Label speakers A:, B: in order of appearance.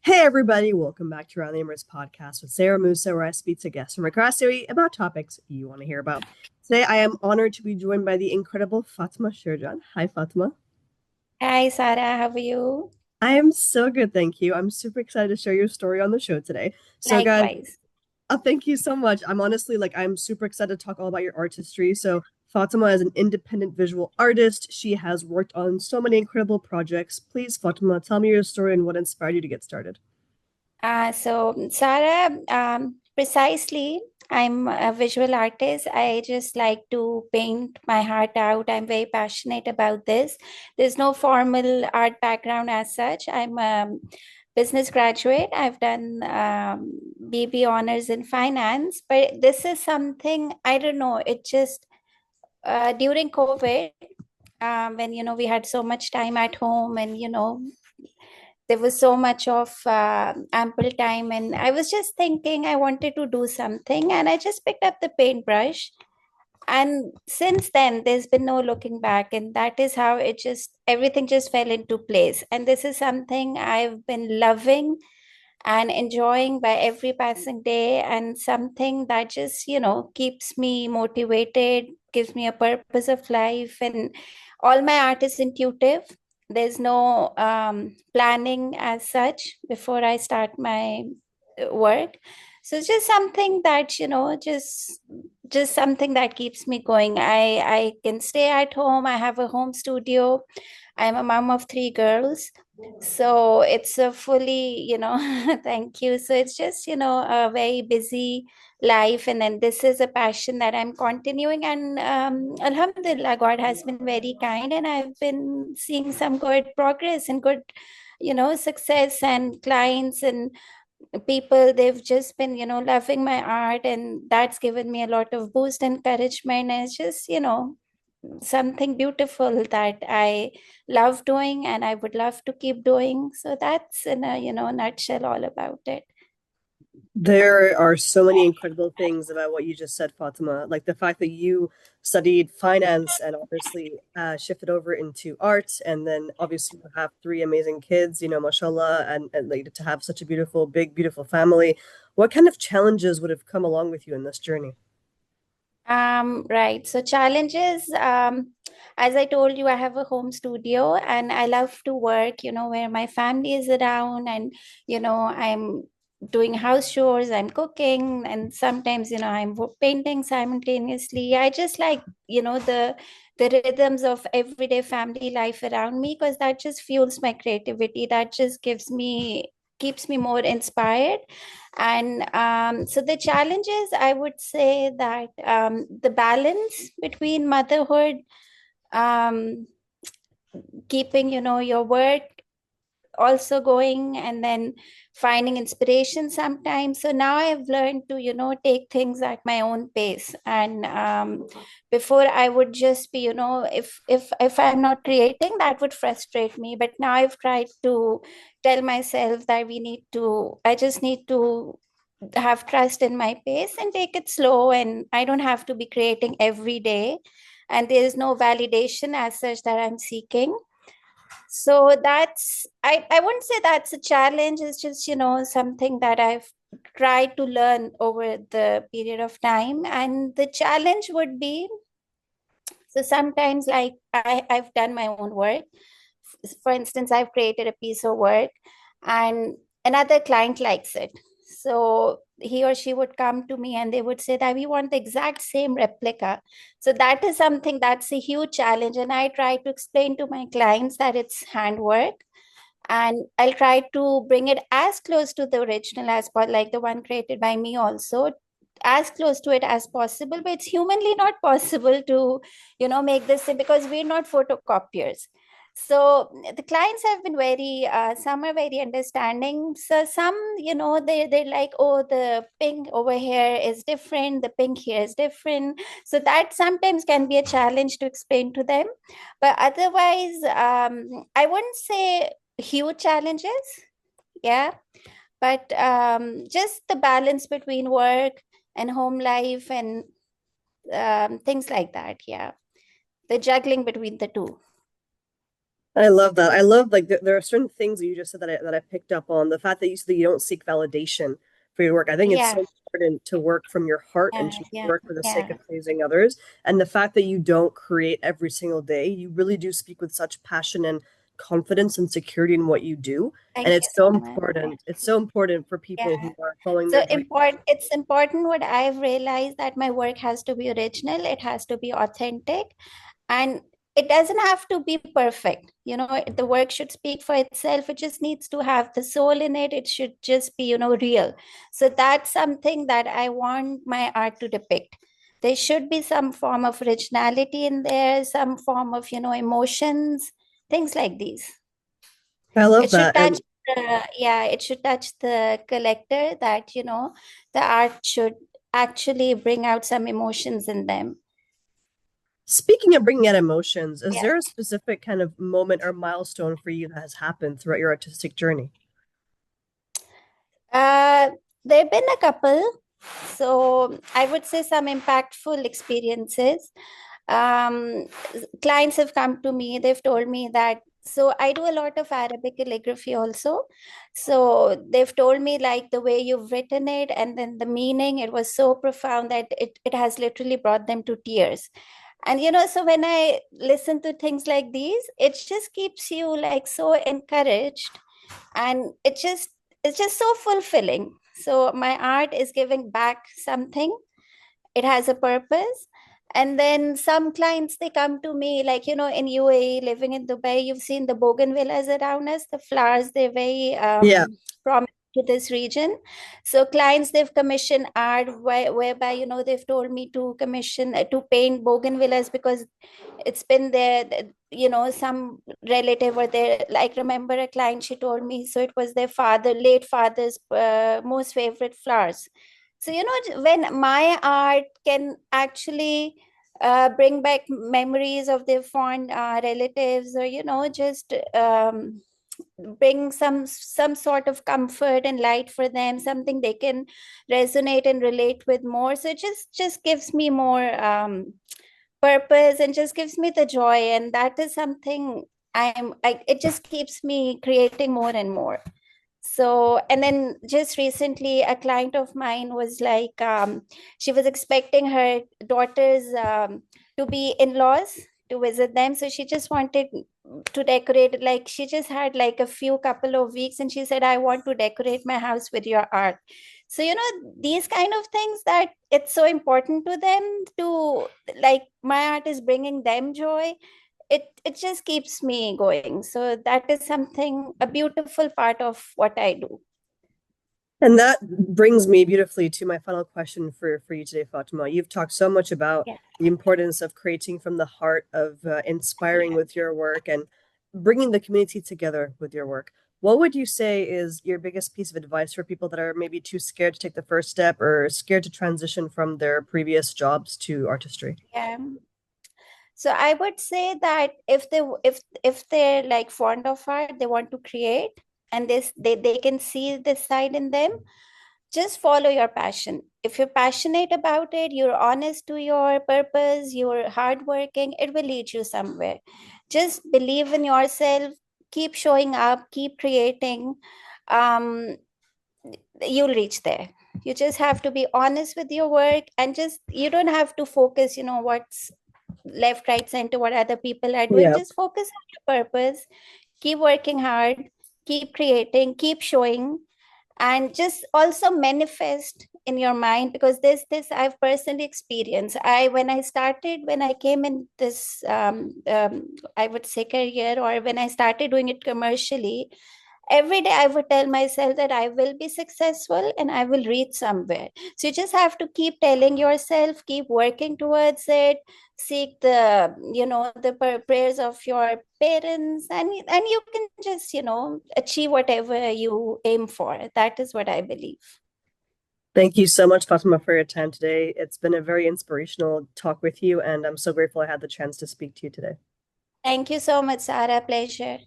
A: Hey everybody, welcome back to Around the Emirates podcast with Sara Mousa, where I speak to guests from across UAE about topics you want to hear about. Today, I am honored to be joined by the incredible Fatima Sherjan. Hi, Fatima.
B: Hi, Sara. How are you?
A: I am so good, thank you. I'm super excited to share your story on the show today. So, guys,
B: Likewise.
A: thank you so much. I'm super excited to talk all about your artistry. So, Fatima is an independent visual artist. She has worked on so many incredible projects. Please, Fatima, tell me your story and what inspired you to get started.
B: Sara, precisely, I'm a visual artist. I just like to paint my heart out. I'm very passionate about this. There's no formal art background as such. I'm a business graduate. I've done BB honors in finance, but this is something, I don't know, it just during COVID, when we had so much time at home, and there was so much of ample time, and I was just thinking I wanted to do something, and I just picked up the paintbrush. And since then there's been no looking back, and that is how it just everything just fell into place. And this is something I've been loving and enjoying by every passing day, and something that just keeps me motivated, gives me a purpose of life. And all my art is intuitive. There's no planning as such before I start my work. So it's just something that just something that keeps me going. I can stay at home. I have a home studio. I'm a mom of three girls. So it's a fully, thank you. So it's just, a very busy life. And then this is a passion that I'm continuing. And Alhamdulillah, God has been very kind. And I've been seeing some good progress and good, success, and clients and people. They've just been, loving my art. And that's given me a lot of boost and encouragement. And it's just, something beautiful that I love doing and I would love to keep doing. So that's in a, nutshell all about it.
A: There are so many incredible things about what you just said, Fatima. Like the fact that you studied finance and obviously shifted over into art, and then obviously you have three amazing kids, mashallah, and like to have such a beautiful, big, beautiful family. What kind of challenges would have come along with you in this journey?
B: Right. So challenges, as I told you, I have a home studio and I love to work, where my family is around, and, I'm doing house chores, I'm cooking, and sometimes, I'm painting simultaneously. I just like, the rhythms of everyday family life around me, because that just fuels my creativity. That just keeps me more inspired. And so the challenges, I would say that the balance between motherhood, um, keeping, your work also going, and then finding inspiration sometimes. So now I've learned to, take things at my own pace. And before I would just be, if I'm not creating, that would frustrate me. But now I've tried to tell myself that I just need to have trust in my pace and take it slow, and I don't have to be creating every day, and there is no validation as such that I'm seeking. So I wouldn't say that's a challenge. It's just, something that I've tried to learn over the period of time. And the challenge would be, so sometimes, like, I've done my own work. For instance, I've created a piece of work and another client likes it. So he or she would come to me and they would say that we want the exact same replica. So that is something that's a huge challenge. And I try to explain to my clients that it's handwork, and I'll try to bring it as close to the original as possible, like the one created by me also, as close to it as possible. But it's humanly not possible to, make this, because we're not photocopiers. So the clients have been very, some are very understanding. So some, they're like, oh, the pink over here is different, the pink here is different. So that sometimes can be a challenge to explain to them. But otherwise, I wouldn't say huge challenges. Yeah. But just the balance between work and home life, and things like that. Yeah. The juggling between the two.
A: I love that. I love like there are certain things that you just said that I picked up on. The fact that you said that you don't seek validation for your work. I think it's
B: Yeah,
A: so important to work from your heart and
B: yeah,
A: to
B: yeah,
A: work for the sake
B: yeah.
A: of pleasing others. And the fact that you don't create every single day, you really do speak with such passion and confidence and security in what you do. And
B: Thank
A: it's
B: you
A: so
B: so much.
A: important. It's so important for people
B: Yeah.
A: who are following their
B: So
A: dreams.
B: it's important what I've realized that my work has to be original, it has to be authentic, and it doesn't have to be perfect. The work should speak for itself. It just needs to have the soul in it. It should just be, real. So that's something that I want my art to depict. There should be some form of originality in there, some form of, emotions, things like these.
A: I love
B: It should
A: that.
B: touch
A: And
B: it should touch the collector, that, the art should actually bring out some emotions in them.
A: speaking of bringing out emotions, is
B: Yeah.
A: there a specific kind of moment or milestone for you that has happened throughout your artistic journey?
B: Uh, there have been a couple. So I would say some impactful experiences. Um, Clients have come to me, they've told me that. So I do a lot of Arabic calligraphy also. So they've told me like the way you've written it and then the meaning, it was so profound that it has literally brought them to tears. And so when I listen to things like these, it just keeps you like so encouraged, and it's just so fulfilling. So my art is giving back something, it has a purpose. And then some clients, they come to me like, in UAE, living in Dubai, you've seen the bougainvilleas around us, the flowers, they're very
A: Yeah.
B: prominent to this region. So clients, they've commissioned art whereby, they've told me to commission to paint bougainvilleas because it's been there, some relative or their, like, remember a client, she told me, so it was their late father's most favorite flowers. So when my art can actually bring back memories of their fond relatives, or just bring some sort of comfort and light for them, something they can resonate and relate with more, so it just gives me more purpose and just gives me the joy, and that is something it just keeps me creating more and more. So, and then just recently, a client of mine was like, she was expecting her daughters to be in-laws to visit them. So she just wanted to decorate, like, she just had like a few couple of weeks, and she said, I want to decorate my house with your art. So, these kind of things, that it's so important to them to, like, my art is bringing them joy, it just keeps me going. So that is something, a beautiful part of what I do.
A: And that brings me beautifully to my final question for you today, Fatima. You've talked so much about
B: Yeah,
A: the importance of creating from the heart, of inspiring
B: yeah,
A: with your work, and bringing the community together with your work. What would you say is your biggest piece of advice for people that are maybe too scared to take the first step or scared to transition from their previous jobs to artistry?
B: yeah. So I would say that if they're like fond of art, they want to create, and they can see this side in them, just follow your passion. If you're passionate about it, you're honest to your purpose, you're hardworking, it will lead you somewhere. Just believe in yourself, keep showing up, keep creating. Um, you'll reach there. You just have to be honest with your work, and just, you don't have to focus, what's left, right, center, what other people are doing.
A: Yeah.
B: Just focus on your purpose, keep working hard, keep creating, keep showing, and just also manifest in your mind, because this I've personally experienced. When I came in this I would say career, or when I started doing it commercially, every day I would tell myself that I will be successful and I will reach somewhere. So you just have to keep telling yourself, keep working towards it, seek the, the prayers of your parents, and you can just, achieve whatever you aim for. That is what I believe.
A: Thank you so much, Fatima, for your time today. It's been a very inspirational talk with you, and I'm so grateful I had the chance to speak to you today.
B: Thank you so much, Sarah. Pleasure.